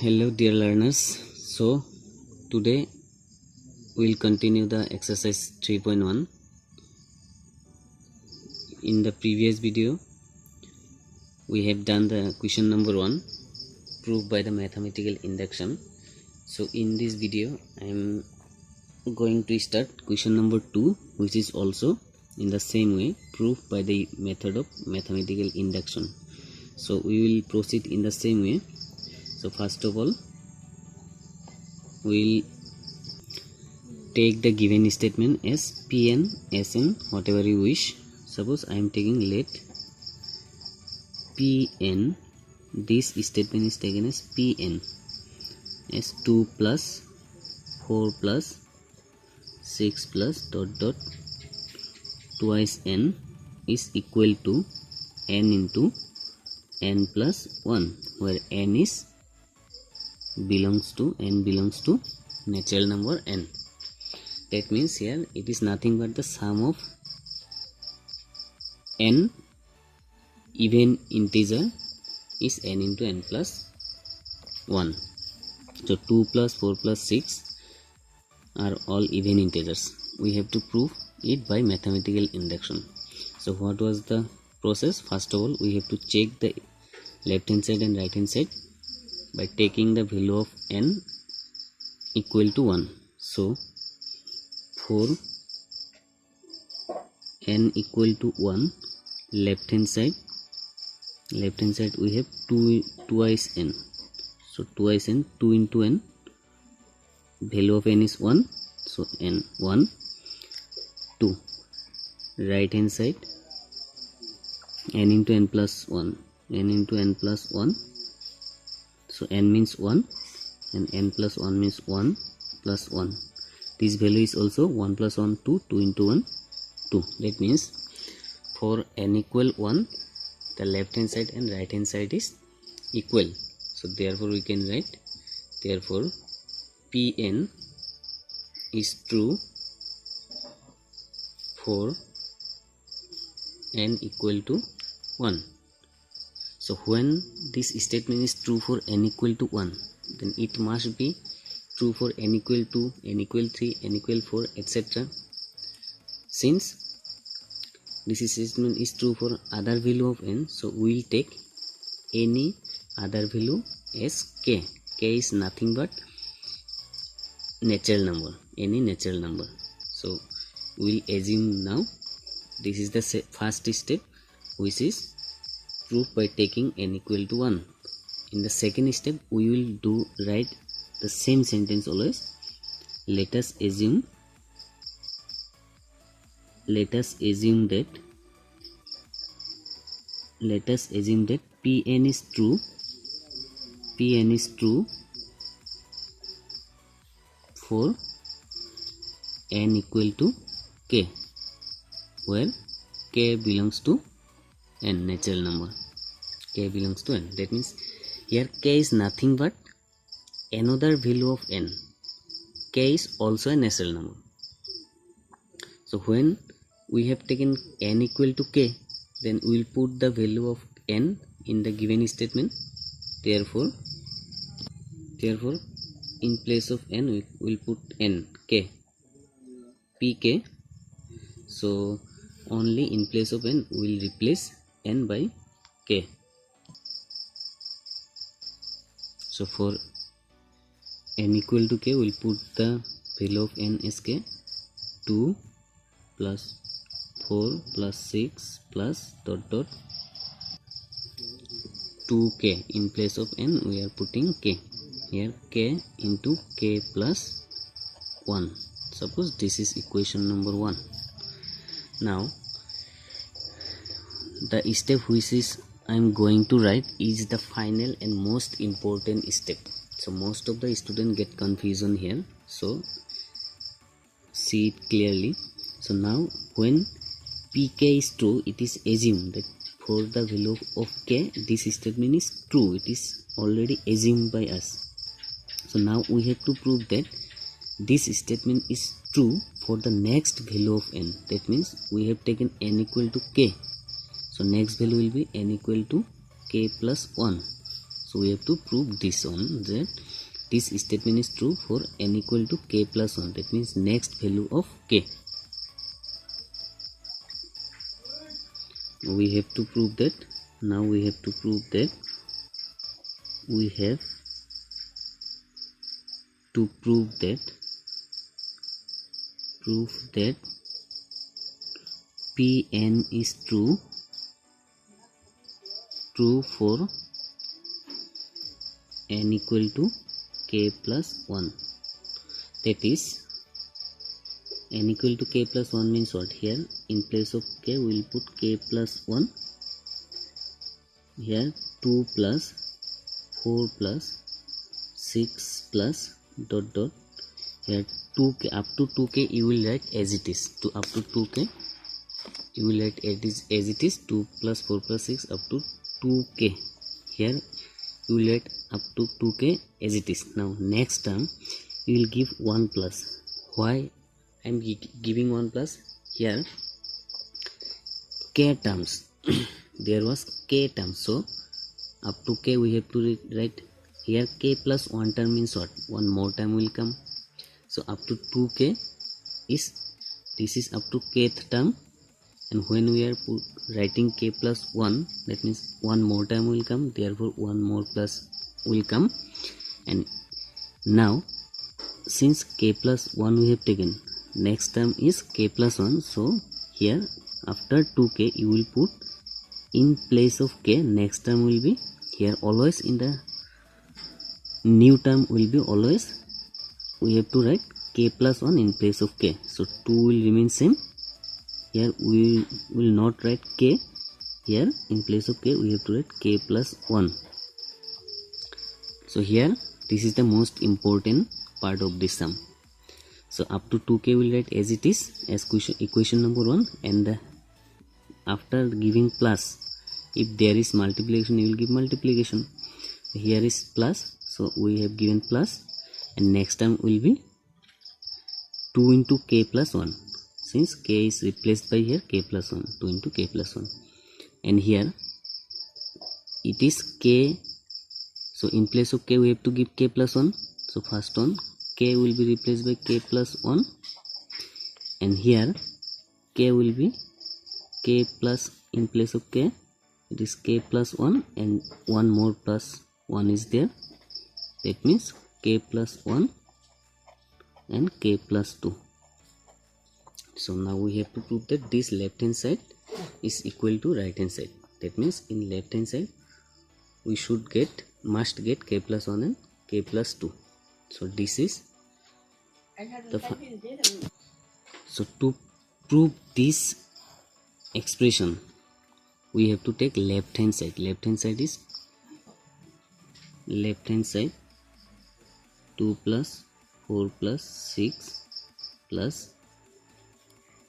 Hello dear learners. So today we'll continue the exercise 3.1. In the previous video we have done the question number 1, proof by the mathematical induction. So in this video I am going to start question number 2, which is also in the same way, proof by the method of mathematical induction. So we will proceed in the same way. So first of all, we'll take the given statement as Pn, Sn, whatever you wish. Suppose I am taking let Pn, this statement is taken as Pn as 2 plus 4 plus 6 plus dot dot twice n is equal to n into n plus 1, where n belongs to natural number n. That means here it is nothing but the sum of n even integer is n into n plus 1. So 2 plus 4 plus 6 are all even integers. We have to prove it by mathematical induction. So what was the process? First of all, we have to check the left hand side and right hand side by taking the value of n equal to 1. So for n equal to 1, left hand side we have 2 twice n. So twice n, 2 into n, value of n is 1, so n 1, 2. Right hand side, n into n plus 1, n into n plus 1, so n means 1 and n plus 1 means 1 plus 1. This value is also 1 plus 1, 2, 2 into 1, 2. That means for n equal 1, the left hand side and right hand side is equal. So therefore we can write, therefore Pn is true for n equal to 1. So when this statement is true for n equal to 1, then it must be true for n equal 2, n equal 3, n equal 4, etc. Since this statement is true for other value of n, so we will take any other value as k. K is nothing but natural number, any natural number. So we will assume now this is the first step, which is proof by taking n equal to 1. In the second step we will write the same sentence always. Let us assume that Pn is true for n equal to k, where k belongs to n, natural number. K belongs to n. That means here k is nothing but another value of n. K is also a natural number. So when we have taken n equal to k, then we will put the value of n in the given statement. Therefore in place of n we will put n, k, pk. So only in place of n we will replace n by k. So for n equal to k, we will put the value of n as k, 2 plus 4 plus 6 plus dot dot 2k. In place of n we are putting k. Here k into k plus 1. Suppose this is equation number 1. Now the step which is I am going to write is the final and most important step. So most of the students get confusion here, so see it clearly. So now when pk is true, it is assumed that for the value of k, this statement is true. It is already assumed by us. So now we have to prove that this statement is true for the next value of n. That means we have taken n equal to k. So next value will be n equal to k plus 1. So we have to prove this one, that this statement is true for n equal to k plus 1. That means next value of k. We have to prove that. Now we have to prove that we have to prove that Pn is true for n equal to k plus 1. That is, n equal to k plus 1 means what? Here in place of k we will put k plus 1. Here 2 plus 4 plus 6 plus dot dot. Here 2k, up to 2k you will write as it is. To up to 2k you will write as it is. 2 plus 4 plus 6 up to 2k. Here you will write up to 2k as it is. Now next term you will give 1 plus. Why I am giving 1 plus? Here k terms there was k terms, so up to k we have to write. Here k plus 1 term means what? One more term will come. So up to 2k is, this is up to kth term, and when we are writing k plus 1, that means one more term will come, therefore one more plus will come. And now since k plus 1 we have taken, next term is k plus 1, so here after 2k you will put in place of k, next term will be here. Always in the new term will be always we have to write k plus 1 in place of k, so 2 will remain same. Here we will not write k, here in place of k we have to write k plus 1. So here this is the most important part of this sum. So up to 2k we will write as it is, as equation number 1, and after giving plus, if there is multiplication you will give multiplication. Here is plus, so we have given plus, and next term will be 2 into k plus 1. Since k is replaced by here k plus 1, 2 into k plus 1, and here it is k, so in place of k we have to give k plus 1. So first one k will be replaced by k plus 1, and here k will be k plus, in place of k it is k plus 1, and one more plus 1 is there, that means k plus 1 and k plus 2. So now we have to prove that this left hand side is equal to right hand side. That means in left hand side we must get k plus 1 and k plus 2. So this is the so to prove this expression we have to take left hand side. Left hand side is 2 plus 4 plus 6 plus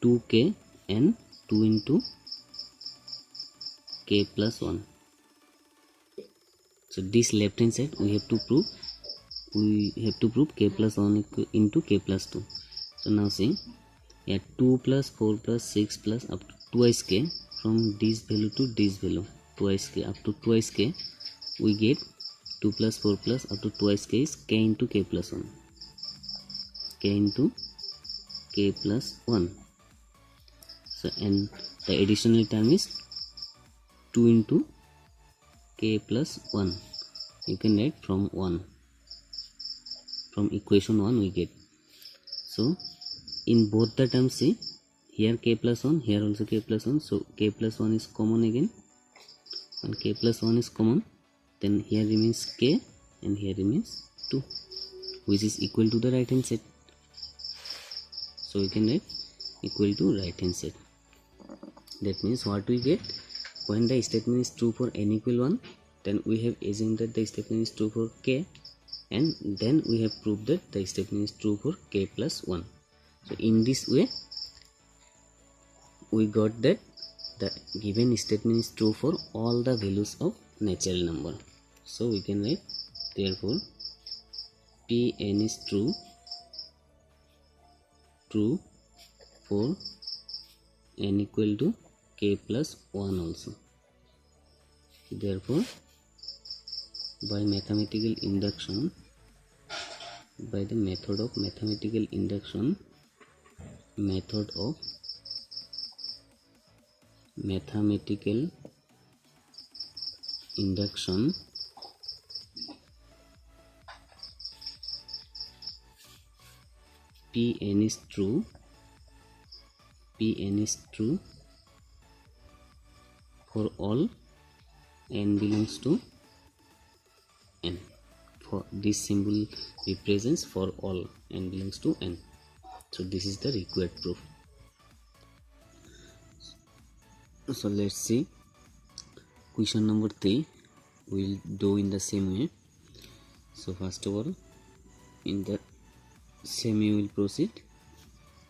2k and 2 into k plus 1. So this left hand side we have to prove k plus 1 into k plus 2. So now see, here 2 plus 4 plus 6 plus up to twice k, from this value to this value twice k, up to twice k we get 2 plus 4 plus up to twice k is k into k plus 1, k into k plus 1. So and the additional term is 2 into k plus 1. You can write from 1, from equation 1 we get. So in both the terms, see, here k plus 1, here also k plus 1, so k plus 1 is common again, and k plus 1 is common, then here remains k and here remains 2, which is equal to the right hand side. So we can write equal to right hand side. That means what we get, when the statement is true for n equal 1, then we have assumed that the statement is true for k, and then we have proved that the statement is true for k plus 1. So in this way we got that the given statement is true for all the values of natural number. So we can write, therefore Pn is true for n equal to k plus 1 also. Therefore by mathematical induction, by the method of mathematical induction, method of mathematical induction, Pn is true, Pn is true for all n belongs to n. For this symbol represents for all n belongs to n. So this is the required proof. So let's see question number 3. We'll do in the same way. So first of all, in the same way we'll proceed.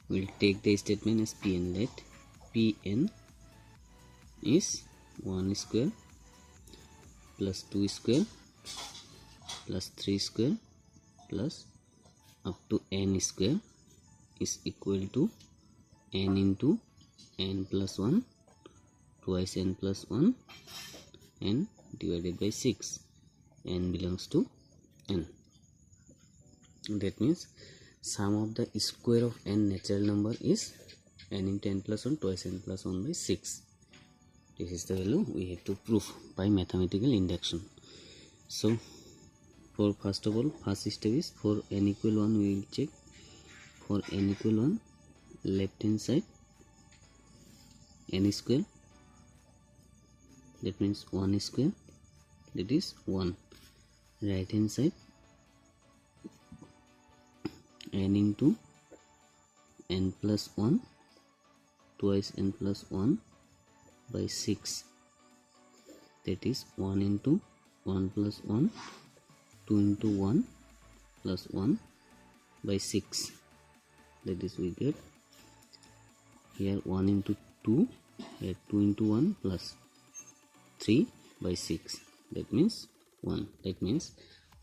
We'll take the statement as Pn. Let Pn is 1 square plus 2 square plus 3 square plus up to n square is equal to n into n plus 1 twice n plus 1 n divided by 6. N belongs to n. That means sum of the square of n natural number is n into n plus 1 twice n plus 1 by 6. This is the value we have to prove by mathematical induction. So for first of all, first step is for n equal 1 we will check. For n equal 1, left hand side n square, that means 1 square, that is 1. Right hand side n into n plus 1 twice n plus 1 by 6, that is 1 into 1 plus 1, 2 into 1 plus 1 by 6, that is we get here 1 into 2, here 2 into 1 plus 3 by 6, that means 1. That means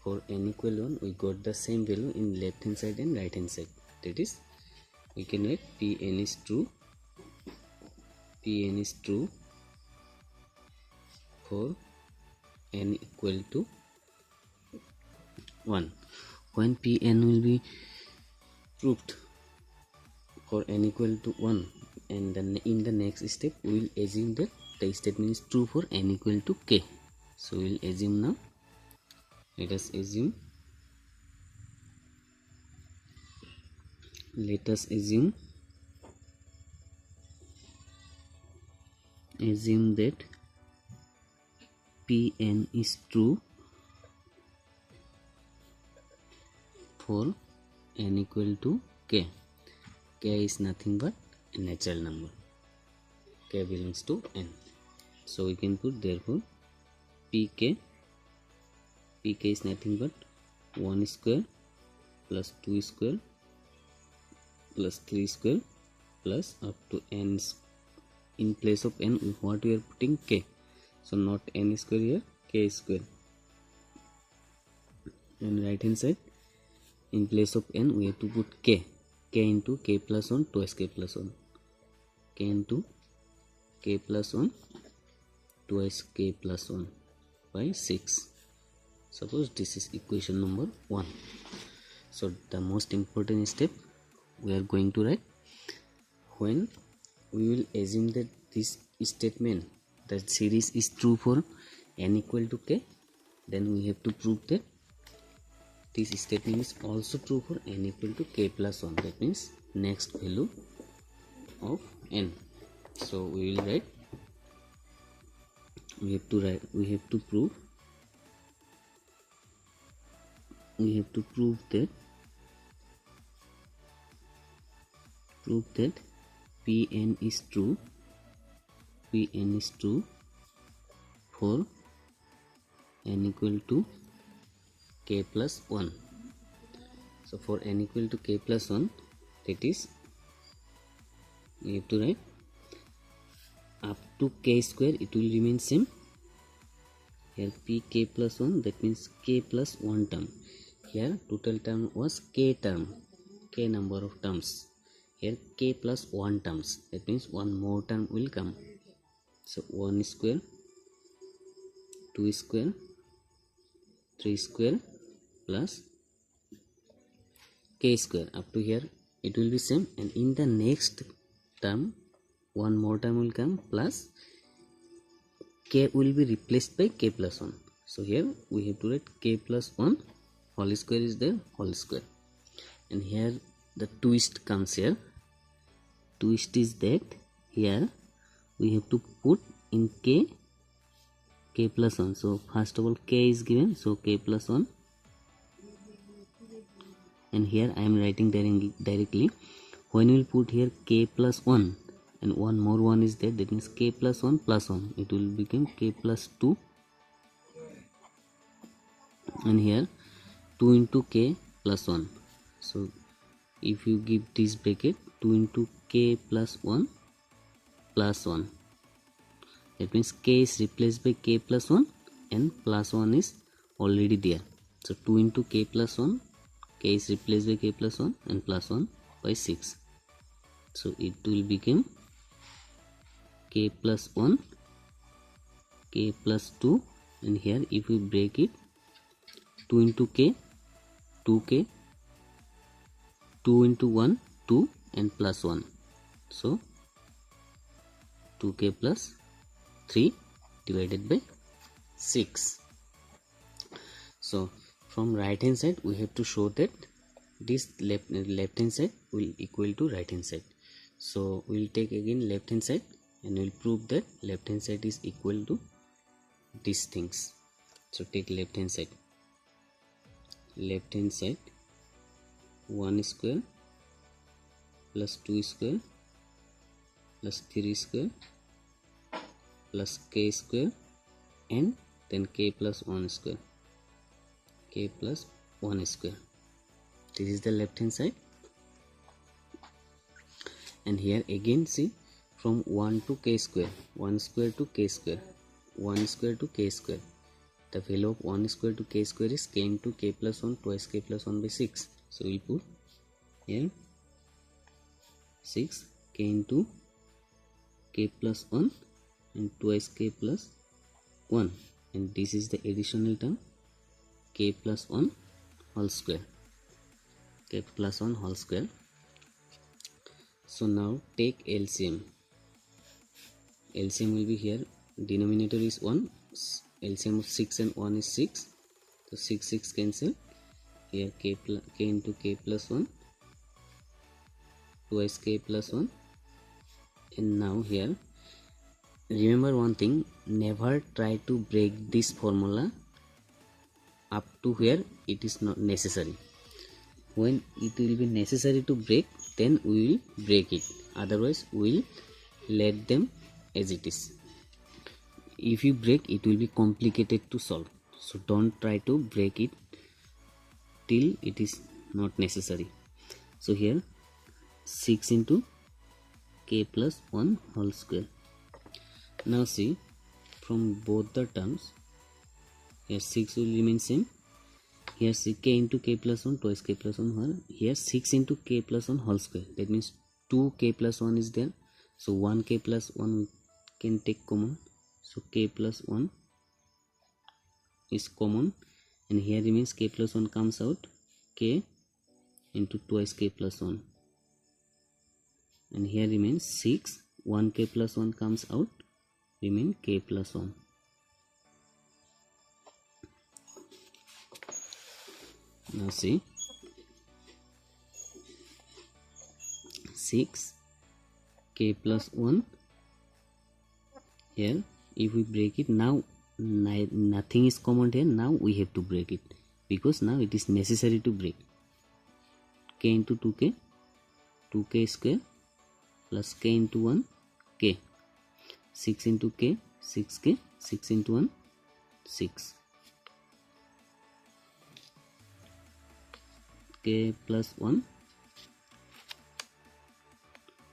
for n equal 1 we got the same value in left hand side and right hand side, that is we can write Pn is true, Pn is true for n equal to 1. When Pn will be proved for n equal to 1, and then in the next step we will assume that the statement is true for n equal to k. So we will assume now. Let us assume. Let us assume that Pn is true for n equal to k. K is nothing but a natural number. K belongs to n. So we can put therefore Pk is nothing but 1 square plus 2 square plus 3 square plus up to n. In place of n, what we are putting k. So not n square here, k square. And right hand side, in place of n we have to put k. K into k plus 1 twice k plus 1. K into k plus 1 twice k plus 1 by 6. Suppose this is equation number 1. So the most important step we are going to write, when we will assume that this statement, that series is true for n equal to k, then we have to prove that this statement is also true for n equal to k plus 1. That means next value of n. So we will write, we have to prove that Pn is true for n equal to k plus 1. So for n equal to k plus 1, that is we have to write up to k square, it will remain same. Here pk plus 1, that means k plus 1 term. Here total term was k term, k number of terms. Here k plus 1 terms, that means one more term will come. So 1 square, 2 square 3 square plus k square. Up to here it will be same, and in the next term one more term will come plus k will be replaced by k plus 1. So here we have to write k plus 1 whole square is there, whole square. And here the twist comes here. Twist is that here we have to put in k plus 1. So first of all k is given, so k plus 1, and here I am writing directly. When we will put here k plus 1 and one more 1 is there, that means k plus 1 plus 1, it will become k plus 2, and here 2 into k plus 1. So if you give this bracket, 2 into k plus 1 plus 1, that means k is replaced by k plus 1 and plus 1 is already there. So 2 into k plus 1, k is replaced by k plus 1 and plus 1 by 6. So it will become k plus 1, k plus 2, and here if we break it, 2 into k, 2k, 2 into 1, 2, and plus 1. So 2k plus 3 divided by 6. So from right hand side we have to show that this left hand side will equal to right hand side. So we will take again left hand side and we will prove that left hand side is equal to these things. So take left hand side. Left hand side 1 square plus 2 square plus 3 square plus k square and then k plus 1 square, k plus 1 square. This is the left hand side. And here again see, from 1 to k square, 1 square to k square, 1 square to k square, the value of 1 square to k square is k into k plus 1 twice k plus 1 by 6. So we put here 6 k into k plus 1 and twice k plus 1, and this is the additional term k plus 1 whole square, k plus 1 whole square. So now take LCM. LCM will be here, denominator is 1, LCM of 6 and 1 is 6, so 6 cancel. Here k into k plus 1 twice k plus 1, and now here remember one thing, never try to break this formula up to where it is not necessary. When it will be necessary to break, then we will break it, otherwise we will let them as it is. If you break, it will be complicated to solve, so don't try to break it till it is not necessary. So here 6 into k plus 1 whole square. Now see, from both the terms, here 6 will remain same, here see k into k plus 1 twice k plus 1 whole, here 6 into k plus 1 whole square, that means 2k plus 1 is there, so 1k plus 1 we can take common, so k plus 1 is common, and here remains k plus 1 comes out, k into twice k plus 1, and here remains 6, 1k plus 1 comes out, remain k plus 1. Now see, 6 k plus 1, here if we break it, now nothing is common here, now we have to break it because now it is necessary to break. K into 2k, 2k square plus k into 1 k, 6 into k, 6k, 6 into 1 6, k plus 1,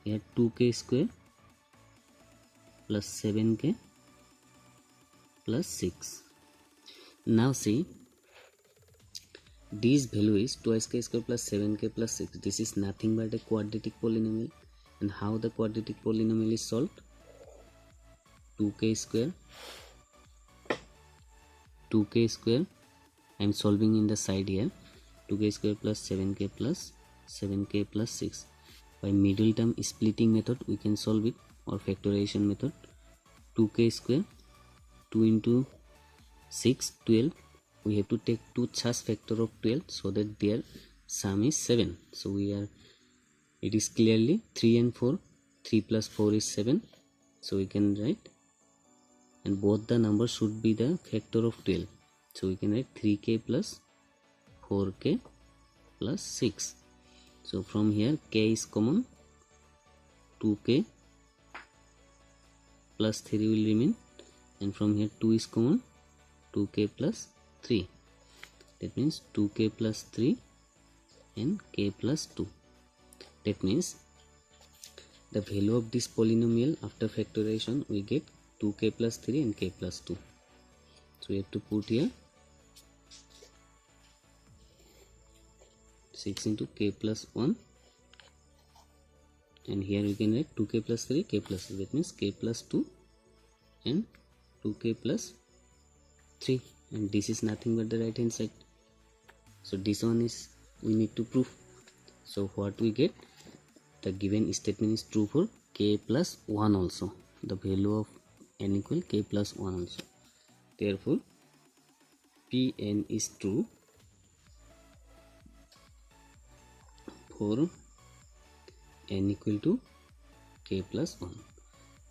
here 2k square plus 7k plus 6. Now see, this value is twice k square plus 7k plus 6. This is nothing but a quadratic polynomial. And how the quadratic polynomial is solved? 2k square I am solving in the side here. 2k square plus 7k plus 7k plus 6. By middle term splitting method we can solve it, or factorization method. 2k square 2 into 6 12. We have to take two Chas factor of 12 so that their sum is 7. So it is clearly 3 and 4. 3 plus 4 is 7. So we can write, and both the numbers should be the factor of 12. So we can write 3k plus 4k plus 6. So from here k is common, 2k plus 3 will remain, and from here 2 is common, 2k plus 3. That means 2k plus 3 and k plus 2. That means the value of this polynomial after factorization we get 2k plus 3 and k plus 2. So we have to put here 6 into k plus 1, and here we can write 2k plus 3 k plus 2. That means k plus 2 and 2k plus 3, and this is nothing but the right hand side. So this one is we need to prove. So what we get, the given statement is true for k plus 1 also, the value of n equal k plus 1 also. Therefore Pn is true for n equal to k plus 1.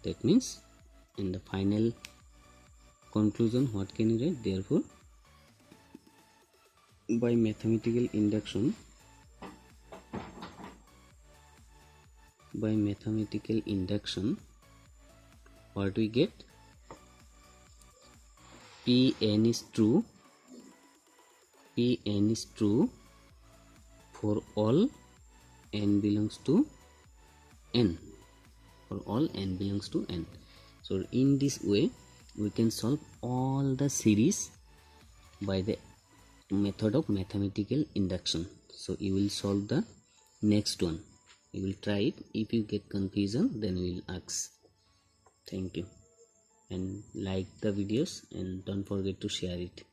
That means in the final conclusion what can you write? Therefore by mathematical induction, what we get, Pn is true for all n belongs to n, So in this way we can solve all the series by the method of mathematical induction. So you will solve the next one, you will try it. If you get confusion, then we will ask. Thank you, and like the videos and don't forget to share it.